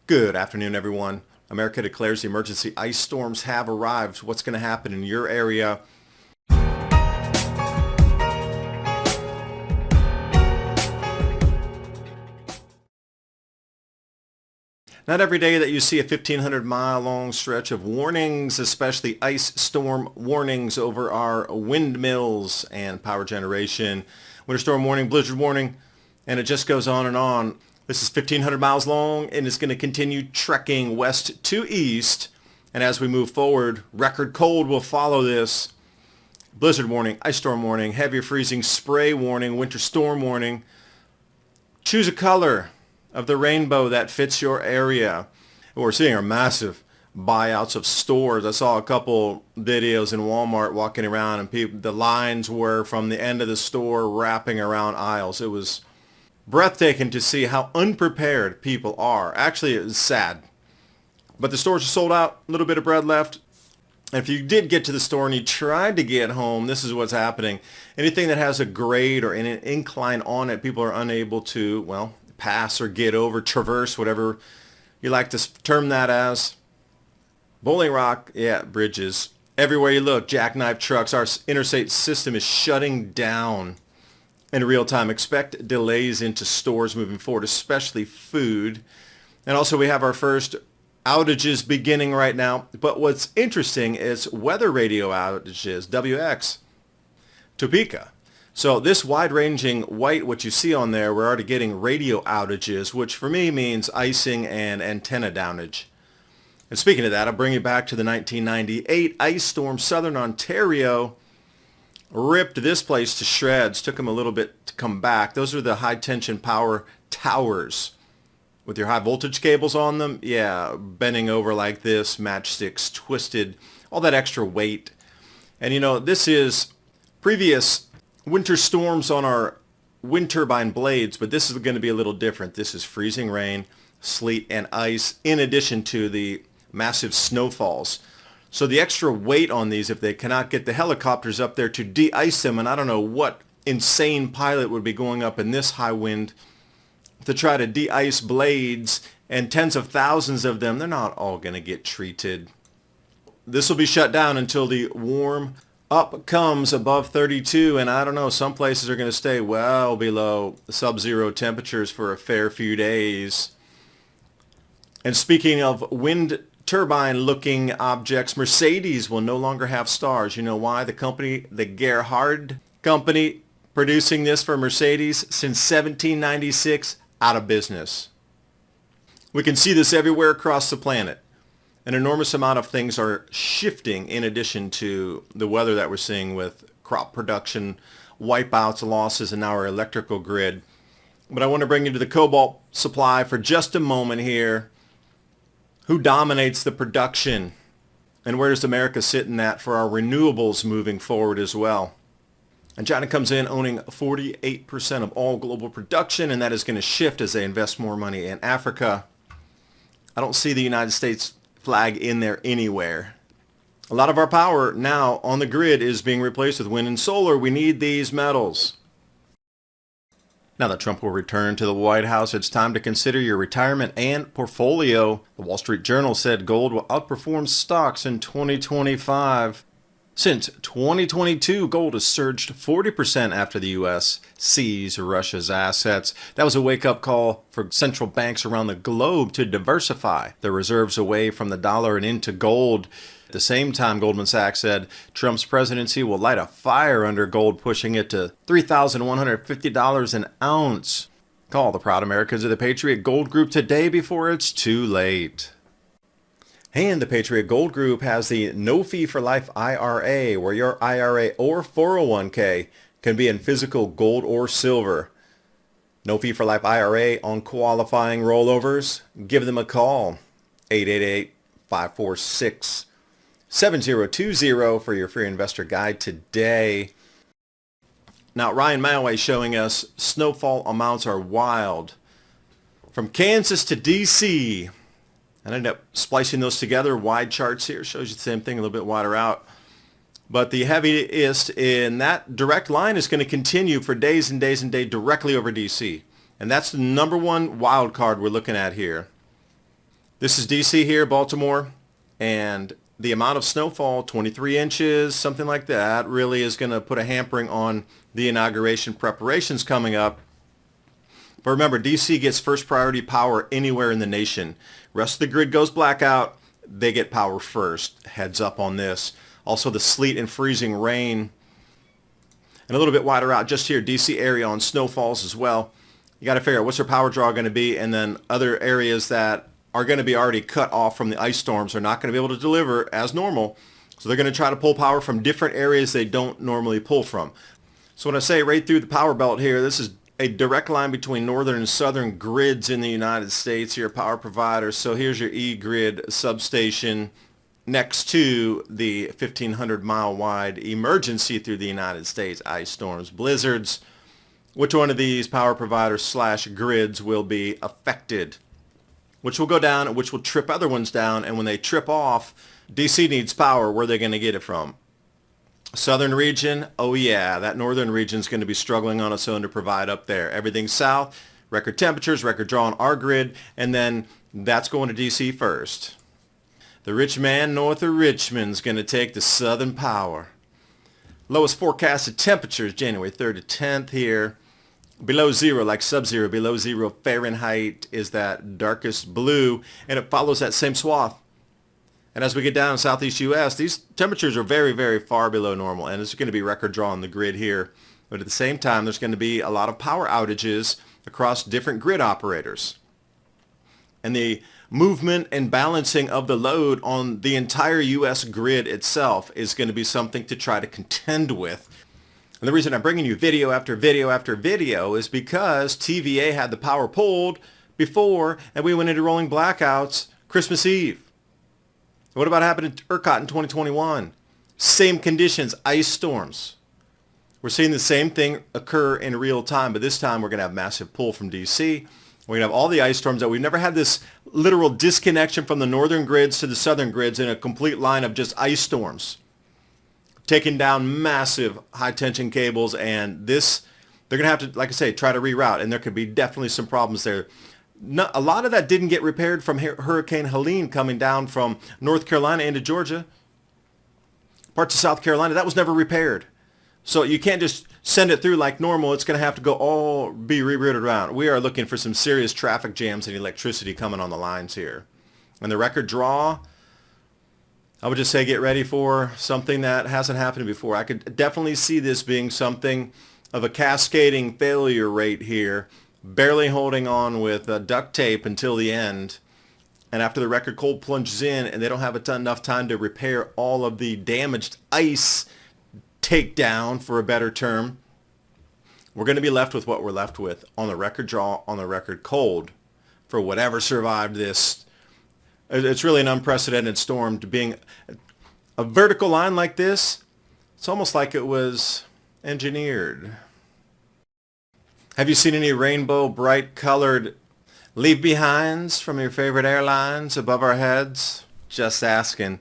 Good afternoon, everyone. America declares the emergency ice storms have arrived. What's going to happen in your area? Not every day that you see a 1,500-mile long stretch of warnings, especially ice storm warnings over our windmills and power generation. Winter storm warning, blizzard warning, and it just goes on and on. This is 1,500 miles long and it's going to continue trekking west to east. And as we move forward, record cold will follow this. Blizzard warning, ice storm warning, heavy freezing spray warning, winter storm warning. Choose a color of the rainbow that fits your area. What we're seeing are massive buyouts of stores. I saw a couple videos in Walmart walking around and the lines were from the end of the store wrapping around aisles. It was breathtaking to see how unprepared people are. Actually, it was sad. But the stores are sold out, a little bit of bread left. And if you did get to the store and you tried to get home, this is what's happening. Anything that has a grade or an incline on it, people are unable to, well, pass or get over, traverse, whatever you like to term that as. Bowling Rock, yeah, bridges. Everywhere you look, jackknife trucks. Our interstate system is shutting down in real time. Expect delays into stores moving forward, especially food. And also we have our first outages beginning right now. But what's interesting is weather radio outages, WX, Topeka. So this wide-ranging white, what you see on there, we're already getting radio outages, which for me means icing and antenna downage. And speaking of that, I'll bring you back to the 1998 ice storm. Southern Ontario ripped this place to shreds. Took them a little bit to come back. Those are the high-tension power towers with your high-voltage cables on them. Yeah, bending over like this, matchsticks twisted, all that extra weight. And you know, this is previous winter storms on our wind turbine blades, but this is going to be a little different. This is freezing rain, sleet, and ice in addition to the massive snowfalls. So the extra weight on these, if they cannot get the helicopters up there to de-ice them, and I don't know what insane pilot would be going up in this high wind to try to de-ice blades, and tens of thousands of them, they're not all going to get treated. This will be shut down until the warm up comes above 32, and I don't know, some places are going to stay well below sub-zero temperatures for a fair few days. And speaking of wind turbine looking objects, Mercedes will no longer have stars. You know why? The company, the Gerhard company producing this for Mercedes since 1796, out of business. We can see this everywhere across the planet. An enormous amount of things are shifting in addition to the weather that we're seeing with crop production, wipeouts, losses in our electrical grid. But I want to bring you to the cobalt supply for just a moment here. Who dominates the production? And where does America sit in that for our renewables moving forward as well? And China comes in owning 48% of all global production, and that is going to shift as they invest more money in Africa. I don't see the United States flag in there anywhere. A lot of our power now on the grid is being replaced with wind and solar. We need these metals. Now that Trump will return to the White House, it's time to consider your retirement and portfolio. The Wall Street Journal said gold will outperform stocks in 2025. Since 2022, gold has surged 40% after the U.S. seized Russia's assets. That was a wake-up call for central banks around the globe to diversify their reserves away from the dollar and into gold. At the same time, Goldman Sachs said Trump's presidency will light a fire under gold, pushing it to $3,150 an ounce. Call the proud Americans of the Patriot Gold Group today before it's too late. And the Patriot Gold Group has the No Fee for Life IRA, where your IRA or 401k can be in physical gold or silver. No Fee for Life IRA on qualifying rollovers. Give them a call, 888-546-7020 for your free investor guide today. Now, Ryan Malway showing us snowfall amounts are wild. From Kansas to D.C., I ended up splicing those together. Wide charts here. Shows you the same thing, a little bit wider out. But the heaviest in that direct line is going to continue for days and days and days directly over DC. And that's the number one wild card we're looking at here. This is DC here, Baltimore, and the amount of snowfall, 23 inches, something like that, really is going to put a hampering on the inauguration preparations coming up. But remember, DC gets first priority power anywhere in the nation. Rest of the grid goes blackout. They get power first. Heads up on this. Also, the sleet and freezing rain. And a little bit wider out just here, DC area on snowfalls as well. You got to figure out what's their power draw going to be, and then other areas that are going to be already cut off from the ice storms are not going to be able to deliver as normal. So they're going to try to pull power from different areas they don't normally pull from. So when I say right through the power belt here, this is a direct line between northern and southern grids in the United States, your power providers. So here's your E-grid substation next to the 1,500 mile wide emergency through the United States, ice storms, blizzards. Which one of these power providers / grids will be affected? Which will go down and which will trip other ones down, and when they trip off, DC needs power. Where are they going to get it from? Southern region, oh yeah, that northern region is going to be struggling on its own to provide up there. Everything south, record temperatures, record draw on our grid, and then that's going to DC first. The rich man north of Richmond is going to take the southern power. Lowest forecasted temperatures, January 3rd to 10th here. Below zero, like sub-zero, below 0 Fahrenheit is that darkest blue, and it follows that same swath. And as we get down in southeast U.S., these temperatures are very, very far below normal, and it's going to be record draw on the grid here. But at the same time, there's going to be a lot of power outages across different grid operators. And the movement and balancing of the load on the entire U.S. grid itself is going to be something to try to contend with. And the reason I'm bringing you video after video after video is because TVA had the power pulled before, and we went into rolling blackouts Christmas Eve. What about happened in ERCOT in 2021? Same conditions, ice storms. We're seeing the same thing occur in real time, but this time we're going to have massive pull from DC. We're going to have all the ice storms that we've never had, this literal disconnection from the northern grids to the southern grids in a complete line of just ice storms. Taking down massive high-tension cables, and this, they're going to have to, like I say, try to reroute, and there could be definitely some problems there. A lot of that didn't get repaired from Hurricane Helene coming down from North Carolina into Georgia. Parts of South Carolina, that was never repaired. So you can't just send it through like normal. It's going to have to be rerouted around. We are looking for some serious traffic jams and electricity coming on the lines here. And the record draw, I would just say get ready for something that hasn't happened before. I could definitely see this being something of a cascading failure rate here, barely holding on with duct tape until the end. And after the record cold plunges in and they don't have enough time to repair all of the damaged ice takedown, for a better term, we're going to be left with what we're left with on the record draw, on the record cold, for whatever survived this. It's really an unprecedented storm. To being a vertical line like this, it's almost like it was engineered. Have you seen any rainbow bright colored leave behinds from your favorite airlines above our heads? Just asking,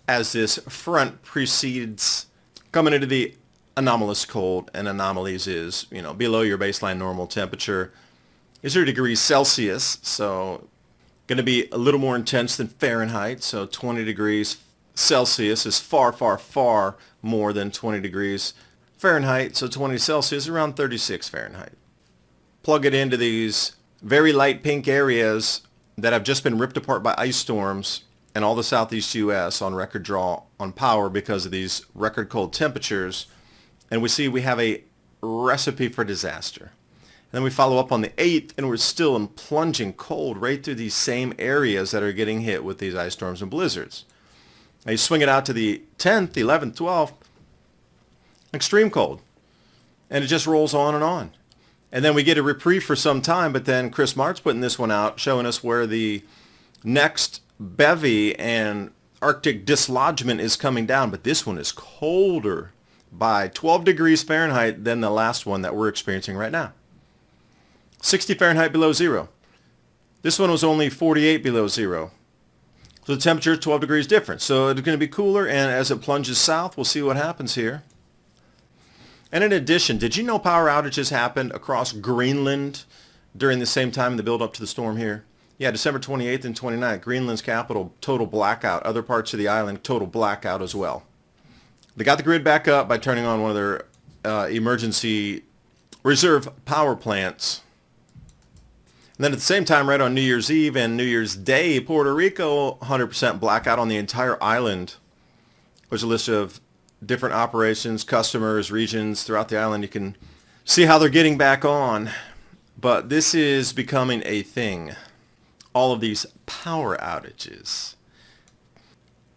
as this front precedes coming into the anomalous cold, and anomalies is, below your baseline normal temperature. Is 0 degrees Celsius, so going to be a little more intense than Fahrenheit, so 20 degrees Celsius is far, far, far more than 20 degrees Fahrenheit, so 20 Celsius, around 36 Fahrenheit. Plug it into these very light pink areas that have just been ripped apart by ice storms and all the southeast U.S. on record draw on power because of these record cold temperatures, and we see we have a recipe for disaster. Then we follow up on the 8th, and we're still in plunging cold right through these same areas that are getting hit with these ice storms and blizzards. Now you swing it out to the 10th, 11th, 12th, extreme cold. And it just rolls on and on. And then we get a reprieve for some time, but then Chris Mart's putting this one out, showing us where the next bevy and Arctic dislodgement is coming down. But this one is colder by 12 degrees Fahrenheit than the last one that we're experiencing right now. 60 Fahrenheit below zero. This one was only 48 below zero. So the temperature is 12 degrees different. So it's going to be cooler, and as it plunges south, we'll see what happens here. And in addition, did you know power outages happened across Greenland during the same time in the build-up to the storm here? Yeah, December 28th and 29th, Greenland's capital, total blackout. Other parts of the island, total blackout as well. They got the grid back up by turning on one of their emergency reserve power plants. And then at the same time, right on New Year's Eve and New Year's Day, Puerto Rico, 100% blackout on the entire island. There's a list of different operations, customers, regions throughout the island. You can see how they're getting back on. But this is becoming a thing. All of these power outages.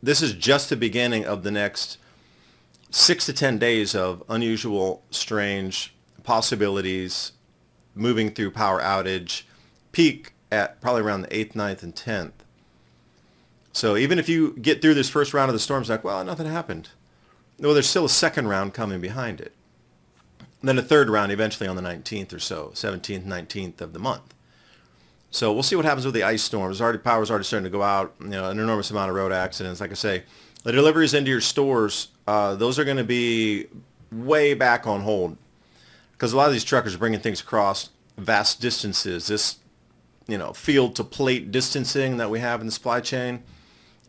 This is just the beginning of the next 6 to 10 days of unusual, strange possibilities moving through power outage. Peak at probably around the 8th, 9th, and 10th. So even if you get through this first round of the storms, like, well, nothing happened. Well, there's still a second round coming behind it. And then a third round eventually on the 19th or so, 17th, 19th of the month. So we'll see what happens with the ice storms. Power's already starting to go out. An enormous amount of road accidents. Like I say, the deliveries into your stores, those are going to be way back on hold because a lot of these truckers are bringing things across vast distances. This, field to plate distancing that we have in the supply chain,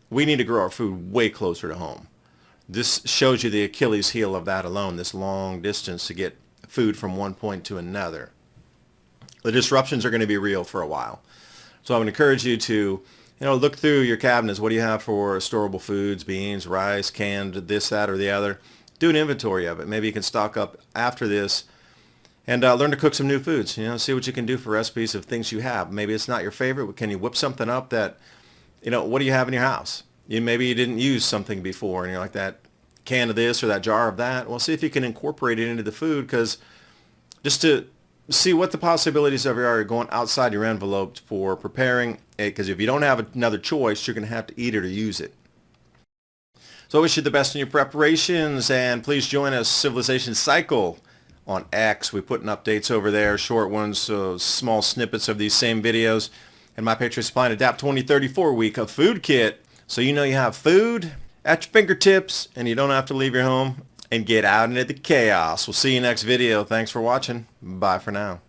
we need to grow our food way closer to home. This shows you the Achilles heel of that alone, this long distance to get food from one point to another. The disruptions are going to be real for a while. So I would encourage you to, look through your cabinets. What do you have for storable foods, beans, rice, canned, this, that, or the other? Do an inventory of it. Maybe you can stock up after this and learn to cook some new foods. See what you can do for recipes of things you have. Maybe it's not your favorite, but can you whip something up that, what do you have in your house? Maybe you didn't use something before and you're like that can of this or that jar of that. Well, see if you can incorporate it into the food because just to see what the possibilities of are going outside your envelope for preparing it, because if you don't have another choice, you're going to have to eat it or use it. So I wish you the best in your preparations, and please join us, Civilization Cycle, on X. We put in updates over there, short ones, so small snippets of these same videos. And my Patriot Supply and Adapt 2034 week of food kit, so you have food at your fingertips and you don't have to leave your home and get out into the chaos. We'll see you next video. Thanks for watching. Bye for now.